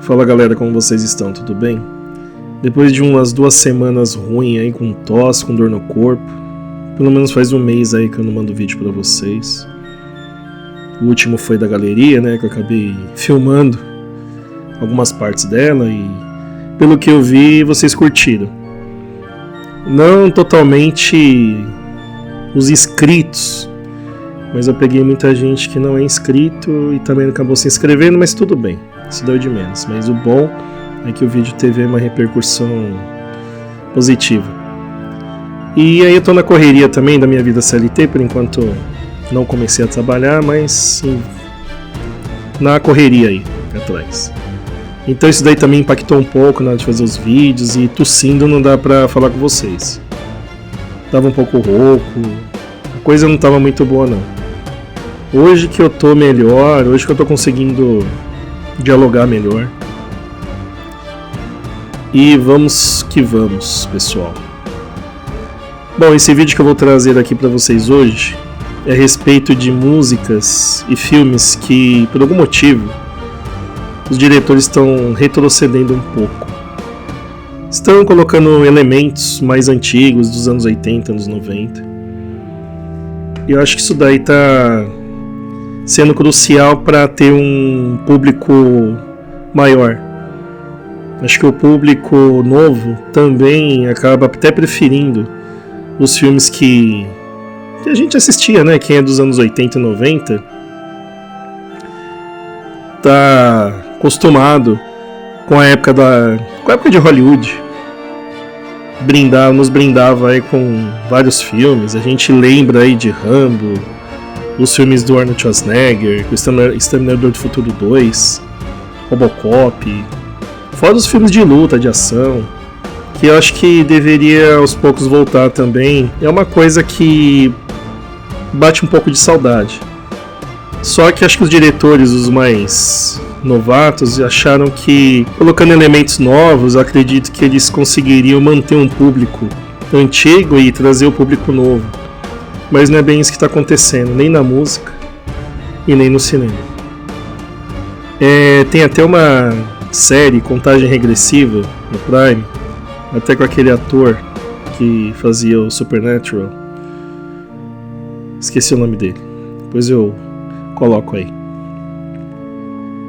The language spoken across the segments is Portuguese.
Fala galera, como vocês estão? Tudo bem? Depois de umas 2 semanas ruins aí, com tosse, com dor no corpo, pelo menos faz um mês aí que eu não mando vídeo pra vocês. O último foi da galeria, né, que eu acabei filmando algumas partes dela e pelo que eu vi, vocês curtiram. Não totalmente os inscritos, mas eu peguei muita gente que não é inscrito e também acabou se inscrevendo, mas tudo bem, isso deu de menos. Mas o bom é que o vídeo teve uma repercussão positiva. E aí eu tô na correria também da minha vida CLT, por enquanto não comecei a trabalhar, mas sim, na correria aí atrás. Então isso daí também impactou um pouco na hora de fazer os vídeos, e tossindo não dá pra falar com vocês. Tava um pouco rouco, a coisa não tava muito boa não. Hoje que eu tô melhor, hoje que eu tô conseguindo dialogar melhor. E vamos que vamos, pessoal. Bom, esse vídeo que eu vou trazer aqui pra vocês hoje é a respeito de músicas e filmes que, por algum motivo, os diretores estão retrocedendo um pouco. Estão colocando elementos mais antigos dos anos 80, anos 90. E eu acho que isso daí tá sendo crucial para ter um público maior. Acho que o público novo também acaba até preferindo os filmes que a gente assistia, né? Quem é dos anos 80 e 90 tá acostumado com a época de Hollywood. Nos brindava aí com vários filmes. A gente lembra aí de Rambo, os filmes do Arnold Schwarzenegger, o Exterminador do Futuro 2, Robocop, fora os filmes de luta, de ação, que eu acho que deveria aos poucos voltar também. É uma coisa que bate um pouco de saudade. Só que acho que os diretores, os mais novatos, acharam que colocando elementos novos, eu acredito que eles conseguiriam manter um público antigo e trazer o público novo. Mas não é bem isso que está acontecendo, nem na música e nem no cinema. Tem até uma série, Contagem Regressiva, no Prime, até com aquele ator que fazia o Supernatural. Esqueci o nome dele, depois eu coloco aí.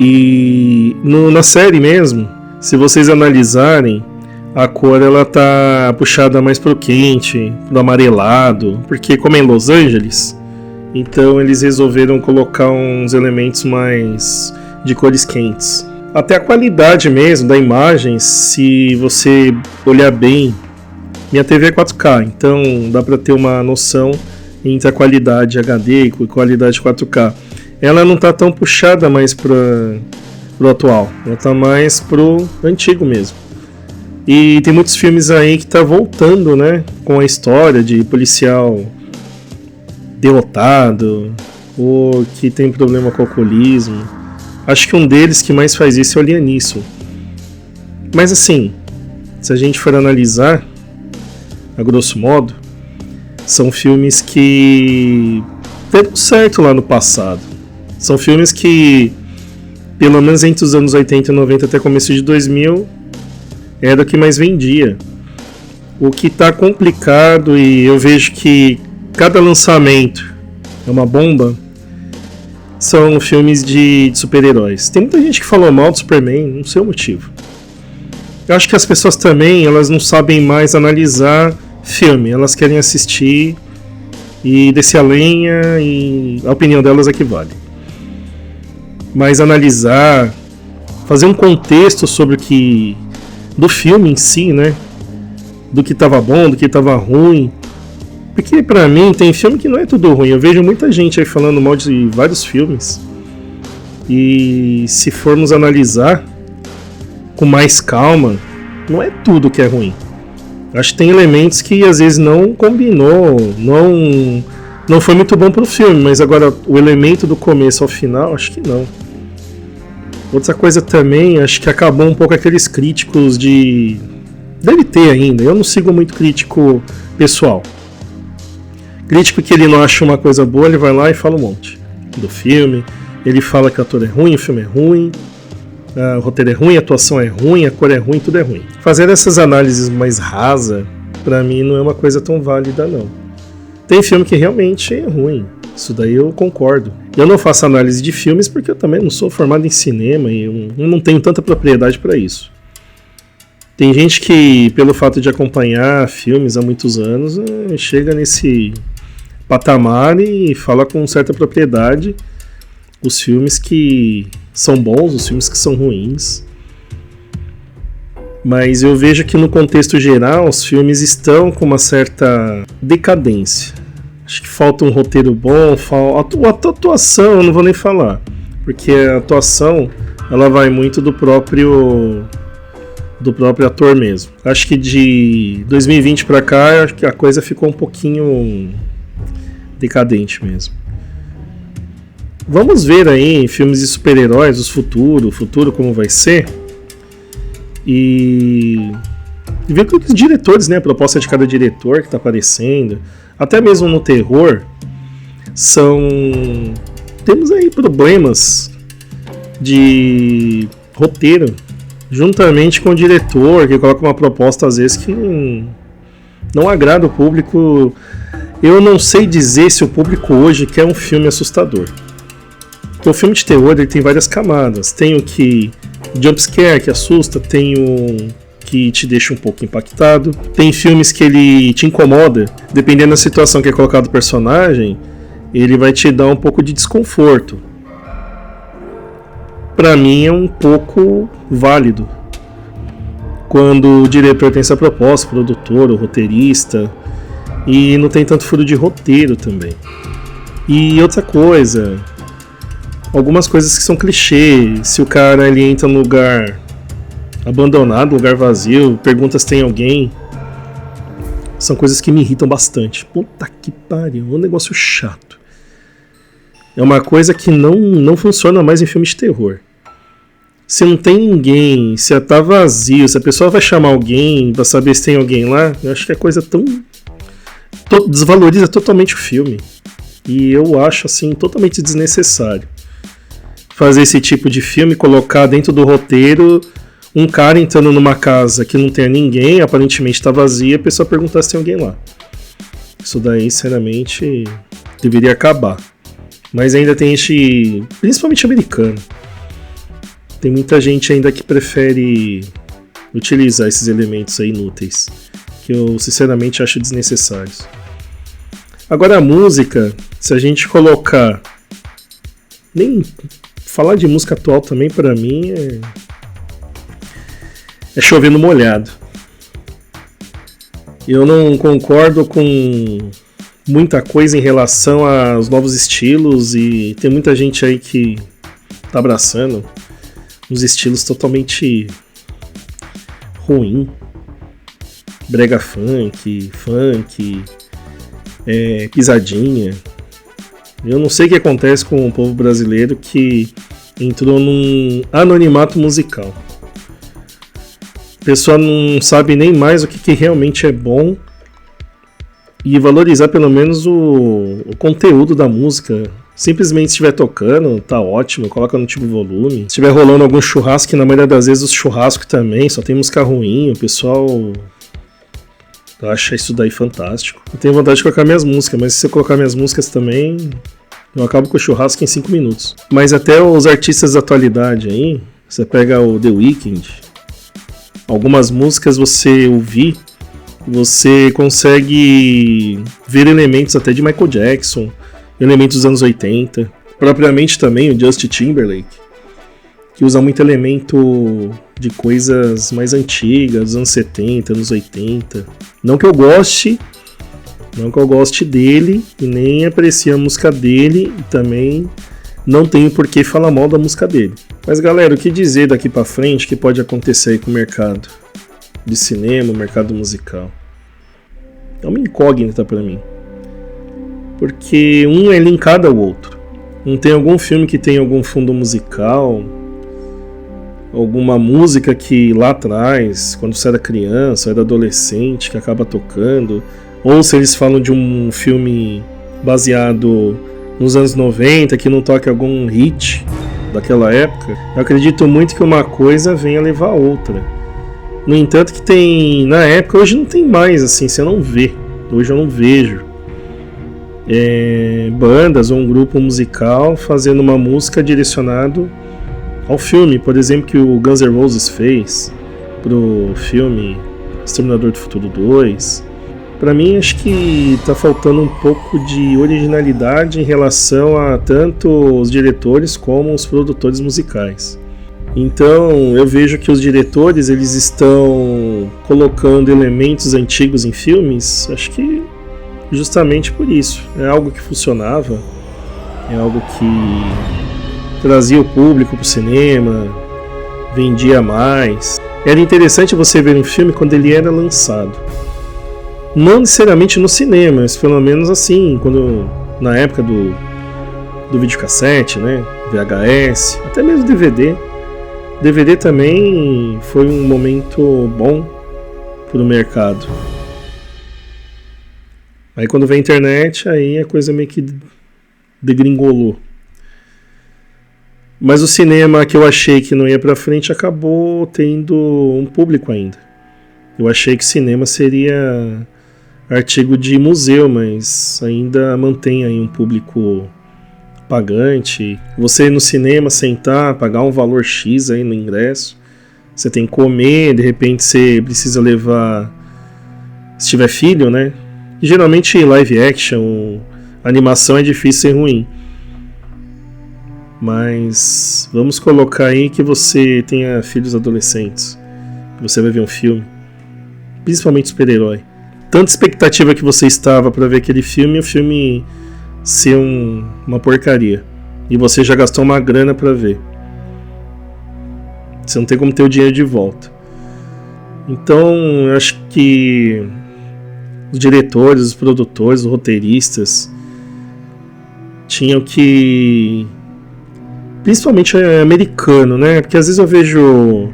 E na série mesmo, se vocês analisarem, a cor ela tá puxada mais pro quente, pro amarelado, porque como é em Los Angeles, então eles resolveram colocar uns elementos mais de cores quentes. Até a qualidade mesmo da imagem, se você olhar bem, minha TV é 4K, então dá para ter uma noção entre a qualidade HD e qualidade 4K. Ela não tá tão puxada mais pro atual, ela tá mais pro antigo mesmo. E tem muitos filmes aí que tá voltando, né, com a história de policial derrotado, ou que tem problema com alcoolismo. Acho que um deles que mais faz isso é o Liam Neeson. Mas assim, se a gente for analisar, a grosso modo, são filmes que deram certo lá no passado. São filmes que, pelo menos entre os anos 80 e 90 até começo de 2000, era o que mais vendia. O que está complicado, e eu vejo que cada lançamento é uma bomba, são filmes de super-heróis. Tem muita gente que falou mal do Superman, não sei o motivo. Eu acho que as pessoas também, elas não sabem mais analisar filme, elas querem assistir e descer a lenha, e a opinião delas é que vale. Mas analisar, fazer um contexto sobre o que, do filme em si, né? Do que estava bom, do que estava ruim. Porque pra mim tem filme que não é tudo ruim. Eu vejo muita gente aí falando mal de vários filmes. E se formos analisar com mais calma, não é tudo que é ruim. Acho que tem elementos que às vezes não combinou, não foi muito bom pro filme, mas agora o elemento do começo ao final, acho que não. Outra coisa também, acho que acabou um pouco aqueles críticos de... Deve ter ainda, eu não sigo muito crítico pessoal. Crítico que ele não acha uma coisa boa, ele vai lá e fala um monte do filme. Ele fala que o ator é ruim, o filme é ruim. o roteiro é ruim, a atuação é ruim, a cor é ruim, tudo é ruim. Fazer essas análises mais rasas, pra mim, não é uma coisa tão válida, não. Tem filme que realmente é ruim, isso daí eu concordo. Eu não faço análise de filmes porque eu também não sou formado em cinema e eu não tenho tanta propriedade para isso. Tem gente que, pelo fato de acompanhar filmes há muitos anos, chega nesse patamar e fala com certa propriedade os filmes que são bons, os filmes que são ruins. Mas eu vejo que no contexto geral os filmes estão com uma certa decadência. Acho que falta um roteiro bom, a atuação eu não vou nem falar, porque a atuação ela vai muito do próprio ator mesmo. Acho que de 2020 pra cá a coisa ficou um pouquinho decadente mesmo. Vamos ver aí em filmes de super-heróis o futuro como vai ser e ver com os diretores, né, a proposta de cada diretor que tá aparecendo, até mesmo no terror temos aí problemas de roteiro juntamente com o diretor, que coloca uma proposta às vezes que não agrada o público. Eu não sei dizer se o público hoje quer um filme assustador. Porque o filme de terror ele tem várias camadas. Tem o que jumpscare, que assusta, tem o que te deixa um pouco impactado. Tem filmes que ele te incomoda, dependendo da situação que é colocado o personagem, ele vai te dar um pouco de desconforto. Pra mim é um pouco válido quando o diretor tem essa proposta, o produtor, o roteirista, e não tem tanto furo de roteiro também. E outra coisa, algumas coisas que são clichê, se o cara ele entra num lugar abandonado, lugar vazio, pergunta se tem alguém, são coisas que me irritam bastante. Puta que pariu, é um negócio chato. É uma coisa que não funciona mais em filmes de terror. Se não tem ninguém, se tá vazio, se a pessoa vai chamar alguém pra saber se tem alguém lá, eu acho que é coisa tão... desvaloriza totalmente o filme. E eu acho, assim, totalmente desnecessário fazer esse tipo de filme, colocar dentro do roteiro um cara entrando numa casa que não tem ninguém, aparentemente tá vazia, a pessoa perguntar se tem alguém lá. Isso daí, sinceramente, deveria acabar. Mas ainda tem gente, principalmente americano, tem muita gente ainda que prefere utilizar esses elementos aí inúteis, que eu sinceramente acho desnecessários. Agora a música, se a gente colocar... Nem falar de música atual também pra mim é chover no molhado. Eu não concordo com muita coisa em relação aos novos estilos e tem muita gente aí que tá abraçando uns estilos totalmente ruim, brega funk, pisadinha. Eu não sei o que acontece com o povo brasileiro que entrou num anonimato musical. A pessoa não sabe nem mais o que realmente é bom e valorizar pelo menos o conteúdo da música. Simplesmente se estiver tocando, tá ótimo, coloca no tipo volume. Se estiver rolando algum churrasco, que na maioria das vezes os churrascos também, só tem música ruim, o pessoal acha isso daí fantástico. Eu tenho vontade de colocar minhas músicas, mas se eu colocar minhas músicas também, eu acabo com o churrasco em 5 minutos. Mas até os artistas da atualidade aí, você pega o The Weeknd, algumas músicas você ouvir, você consegue ver elementos até de Michael Jackson, elementos dos anos 80, propriamente também o Justin Timberlake, que usa muito elemento de coisas mais antigas, dos anos 70, anos 80. Não que eu goste dele e nem aprecie a música dele e também não tenho por que falar mal da música dele. Mas galera, o que dizer daqui pra frente que pode acontecer aí com o mercado de cinema, o mercado musical? É uma incógnita pra mim. Porque um é linkado ao outro. Não tem algum filme que tem algum fundo musical, alguma música que lá atrás, quando você era criança, era adolescente, que acaba tocando, ou se eles falam de um filme baseado nos anos 90, que não toca algum hit daquela época, eu acredito muito que uma coisa venha levar a outra. No entanto, que tem, na época, hoje não tem mais, assim, você não vê. Hoje eu não vejo bandas ou um grupo musical fazendo uma música direcionado ao filme, por exemplo, que o Guns N' Roses fez pro filme Exterminador do Futuro 2. Pra mim, acho que tá faltando um pouco de originalidade em relação a tanto os diretores como os produtores musicais. Então, eu vejo que os diretores, eles estão colocando elementos antigos em filmes, acho que justamente por isso. É algo que funcionava, é algo que trazia o público pro cinema, vendia mais. Era interessante você ver um filme quando ele era lançado. Não necessariamente no cinema, mas pelo menos assim, quando na época do videocassete, né, VHS, até mesmo DVD. DVD também foi um momento bom para o mercado. Aí quando veio a internet, aí a coisa meio que degringolou. Mas o cinema que eu achei que não ia para frente acabou tendo um público ainda. Eu achei que cinema seria artigo de museu, mas ainda mantém aí um público pagante. Você ir no cinema, sentar, pagar um valor X aí no ingresso, você tem que comer, de repente você precisa levar, se tiver filho, né? E geralmente live action, animação é difícil ser ruim. Mas vamos colocar aí que você tenha filhos adolescentes, você vai ver um filme, principalmente super-herói. Tanta expectativa que você estava para ver aquele filme, o filme ser uma porcaria. E você já gastou uma grana para ver. Você não tem como ter o dinheiro de volta. Então, eu acho que os diretores, os produtores, os roteiristas tinham que... Principalmente americano, né? Porque às vezes eu vejo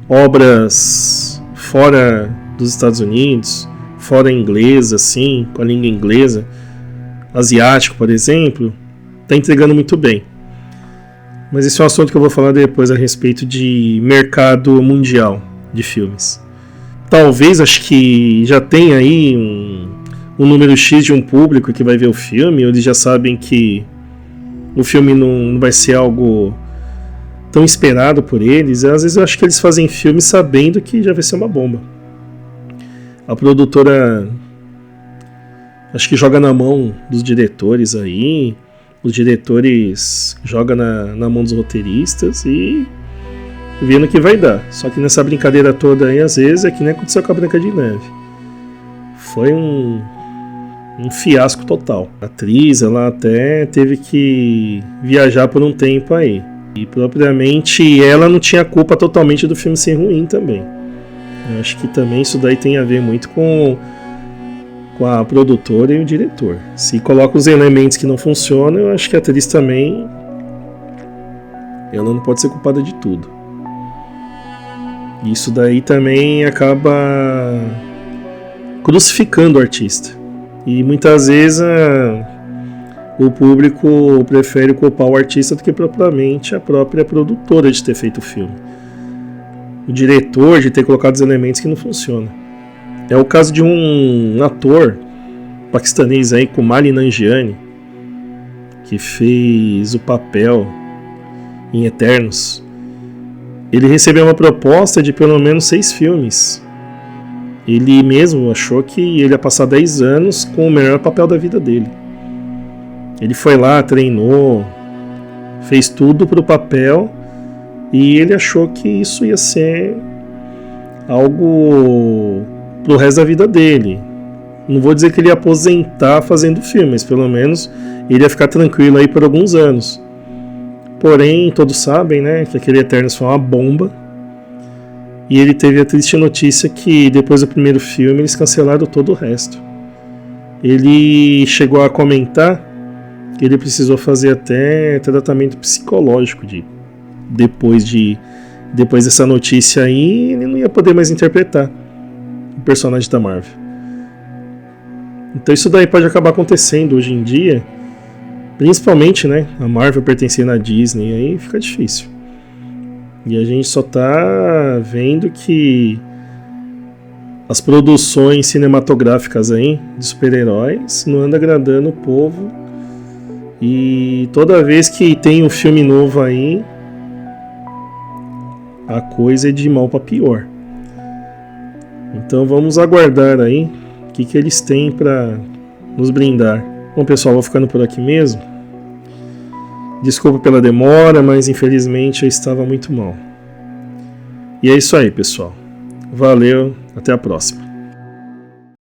obras fora dos Estados Unidos, fora inglês, assim, com a língua inglesa, asiático, por exemplo, tá entregando muito bem. Mas esse é um assunto que eu vou falar depois a respeito de mercado mundial de filmes. Talvez, acho que já tem aí um número X de um público que vai ver o filme, ou eles já sabem que o filme não vai ser algo tão esperado por eles. Às vezes eu acho que eles fazem filme sabendo que já vai ser uma bomba. A produtora acho que joga na mão dos diretores aí, os diretores jogam na mão dos roteiristas e vendo o que vai dar. Só que nessa brincadeira toda aí, às vezes, é que nem aconteceu com a Branca de Neve. Foi um fiasco total. A atriz, ela até teve que viajar por um tempo aí. E propriamente ela não tinha culpa totalmente do filme ser ruim também. Eu acho que também isso daí tem a ver muito com a produtora e o diretor. Se coloca os elementos que não funcionam, eu acho que a atriz também, ela não pode ser culpada de tudo. Isso daí também acaba crucificando o artista. E muitas vezes o público prefere culpar o artista do que propriamente a própria produtora de ter feito o filme. O diretor de ter colocado os elementos que não funcionam. É o caso de um ator paquistanês aí, Kumail Nanjiani, que fez o papel em Eternos. Ele recebeu uma proposta de pelo menos 6 filmes. Ele mesmo achou que ele ia passar 10 anos com o melhor papel da vida dele. Ele foi lá, treinou, fez tudo pro papel e ele achou que isso ia ser algo pro resto da vida dele. Não vou dizer que ele ia aposentar fazendo filme, mas pelo menos ele ia ficar tranquilo aí por alguns anos. Porém, todos sabem, né, que aquele Eternos foi uma bomba. E ele teve a triste notícia que depois do primeiro filme eles cancelaram todo o resto. Ele chegou a comentar que ele precisou fazer até tratamento psicológico depois dessa notícia aí, ele não ia poder mais interpretar o personagem da Marvel. Então isso daí pode acabar acontecendo hoje em dia Principalmente, né, a Marvel pertencendo à Disney, aí fica difícil. E a gente só tá vendo que as produções cinematográficas aí de super-heróis não andam agradando o povo. E toda vez que tem um filme novo aí, a coisa é de mal para pior. Então vamos aguardar aí o que eles têm para nos brindar. Bom, pessoal, vou ficando por aqui mesmo. Desculpa pela demora, mas infelizmente eu estava muito mal. E é isso aí, pessoal. Valeu, até a próxima.